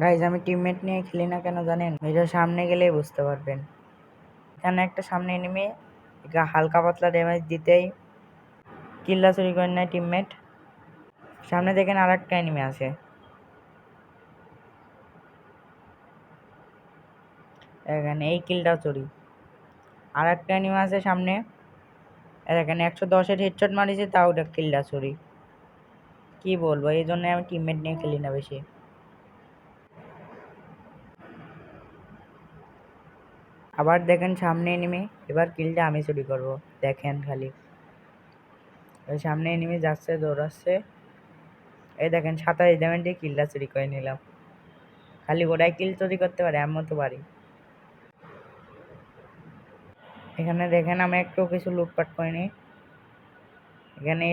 Guys আমি teammate নিয়ে খেলি না কেন জানেন? এটা সামনে গেলেই বুঝতে পারবেন। এখানে একটা সামনে এনিমি হালকা পাতলা ড্যামেজ দিতেই কিল্লা চুরি করে নেয় টিমমেট। সামনে দেখেন আর একটা এনিমি আছে, এখানে এই কিলটাও চুরি। আর একটা এনিমি আছে সামনে, এখানে 110-এর হেডশট মারিছে, তাও ওটা কিলটা চুরি। কি বলবো, এই জন্য আমি টিমমেট নিয়ে খেলি না বেশি। আবার দেখেন সামনে এনিমি, এবার কিলটা আমি চুরি করব। দেখেন খালি ওই সামনে এনিমি যাচ্ছে, দৌড়াচ্ছে। এই দেখেন 27 ড্যামেজ দিয়ে কিলটা চুরি করে নিলাম। খালি ওরাই কিল চুরি করতে পারে, এমন তো পারি। এখানে দেখেন আমি একটু কিছু লুটপাট করে নিই। এখানে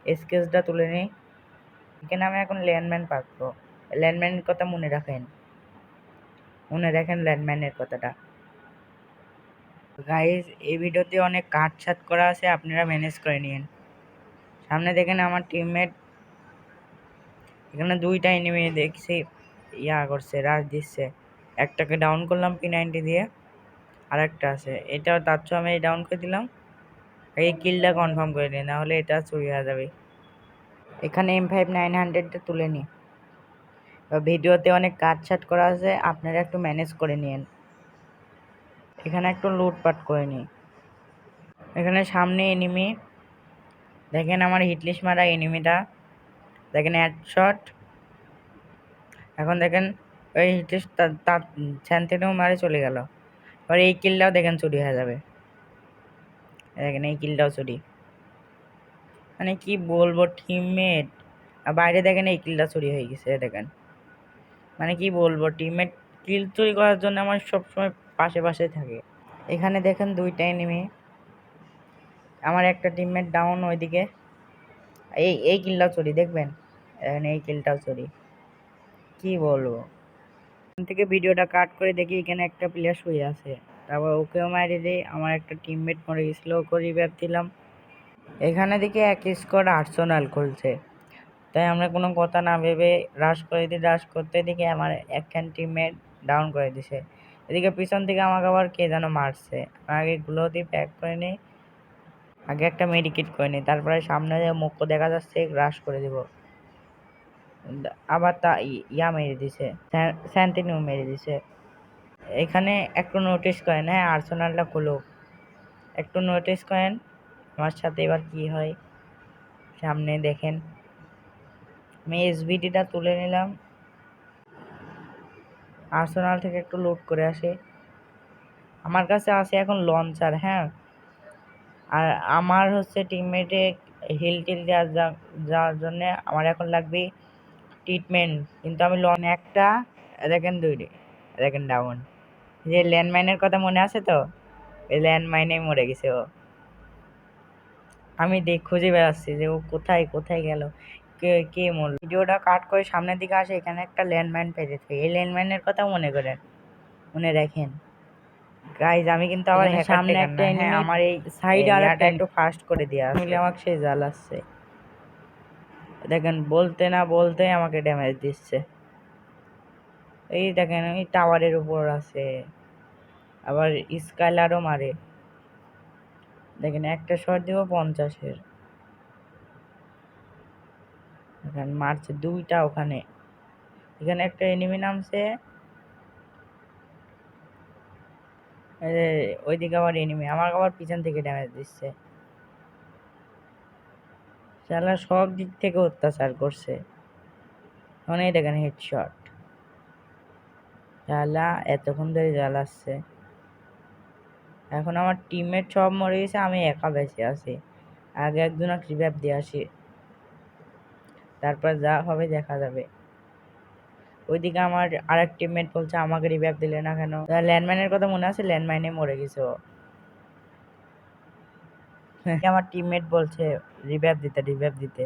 এসকেসটা তুলে নিই। এখানে আমি এখন ল্যান্ডম্যান পাবো। ল্যান্ডম্যানের কথা মনে রাখেন, মনে রাখেন ল্যান্ডম্যানের কথাটা। গাইজ এই ভিডিওতে অনেক কাটছাট করা আছে, আপনারা ম্যানেজ করে নিন। সামনে দেখেন আমার টিমমেট, এখানে দুইটা এনিমি দেখছি করছে, রাশ দিচ্ছে। একটাকে ডাউন করলাম P90 দিয়ে, আর একটা আছে, এটাও তার চেয়ে আমি ডাউন করে দিলাম। এই কিলটা কনফার্ম করে নিই, নাহলে এটা চুরি হয়ে যাবে। এখানে M5900টা তুলে নিই। ভিডিওতে অনেক কাটছাট করা আছে, আপনারা একটু ম্যানেজ করে নিন। এখানে একটু লুটপাট করে নিই। এখানে সামনে এনিমি, দেখেন আমার হিটলিস্ট মারা এনিমিটা, দেখেন হেডশট। এখন দেখেন ওই হিটলিস্ট তার স্যান্তিনেও মারে চলে গেল। এবার এই কিলটাও দেখেন চুরি হয়ে যাবে। দেখেন এই কিলটাও চুরি। মানে কি বলবো, টিমমেট বাইরে দেখেন এই কিলটা চুরি হয়ে গেছে। দেখেন মানে কি বলবো, টিমমেট কিল চুরি করার জন্য আমার সবসময় পাশে পাশে থাকে। এখানে দেখেন দুইটা এনিমি, আমার একটা টিমমেট ডাউন ওইদিকে। এই কিলটাও চুরি, দেখবেন এখানে এই কিলটাও চুরি। কি বলবো, এখান থেকে ভিডিওটা কাট করে দেখি এখানে একটা প্লেয়ার শুয়ে আছে, তারপর ওকেও মারি দিই। আমার একটা টিমমেট মরে গেছিলো, ওকে রিভাইভ দিলাম। এখানে দেখি এক স্কোয়াড আর্সেনাল খুলছে, তাই আমরা কোনো কথা না ভেবে রাশ করে দিই। রাশ করতে দেখি আমার একখান টিমমেট ডাউন করে দিছে। এদিকে পিছন থেকে আমাকে আবার কে যেন মারছে। আগে গুলো দিয়ে প্যাক করে নিই, আগে একটা মেডিকেট করে নিই, তারপরে সামনে যে মুখ দেখা যাচ্ছে রাশ করে দিব। আবার তা মেরে দিছে, স্যান্টিনিও মেরে দিছে। এখানে একটু নোটিস করেন, হ্যাঁ আর্সেনালটা খুলুক, একটু নোটিস করেন আমার সাথে এবার কি হয়। সামনে দেখেন আমি এসবিডিটা তুলে নিলাম। আর্সেনাল থেকে একটু লুট করে আসি। আমার কাছে আছে এখন লঞ্চার, হ্যাঁ। আর আমার হচ্ছে টিমমেটে হিল টিল যাওয়ার জন্য আমার এখন লাগবে ট্রিটমেন্ট, কিন্তু আমি লন একটা, দেখেন দুইটি, দেখেন ডাউন। যে ল্যান্ডমাইনের কথা মনে আছে তো, এই ল্যান্ডমাইনে মরে গেছে ও। আমি খুঁজে বেড়াচ্ছি যে ও কোথায় কোথায় গেল, কে মরল। ভিডিওটা কাট করে সামনের দিকে আসে, এখানে একটা ল্যান্ডমাইন পেয়েছে। এই ল্যান্ডমাইনের কথা মনে করেন, মনে রাখেন গাইজ। আমি কিন্তু আবার সামনে একটা এনিমি, আমার এই সাইডে আর একটা একটু ফাস্ট করে দেওয়া মিলে আমাকে সেই জ্বালাচ্ছে। দেখেন বলতে না বলতে আমাকে ড্যামেজ দিচ্ছে। এই দেখেন ওই টাওয়ারের উপর আছে, আবার স্কাইলারও মারে। দেখেন একটা শট দিব 50-এর, দেখেন মারছে দুইটা ওখানে। এখানে একটা এনিমি নামছে, ওইদিকে আবার এনিমি আমার আবার পিছন থেকে ড্যামেজ দিচ্ছে। শালা সব দিক থেকে অত্যাচার করছে। অনেক দেখেন হেডশট, শালা এতক্ষণ ধরে জ্বালাচ্ছে। এখন আমার টিমমেট সব মরে গেছে, আমি একা বেঁচে আছি। আগে একজনকে রিভাইভ দিয়ে আসি, তারপর যা হবে দেখা যাবে। ওইদিকে আমার আরেক টিমমেট বলছে আমাকে রিভাইভ দিলে না কেন। ল্যান্ডমাইনের কথা মনে আছে, ল্যান্ডমাইনে মরে গেছে ও। আমার টিমমেট বলছে রিভাইভ দিতে।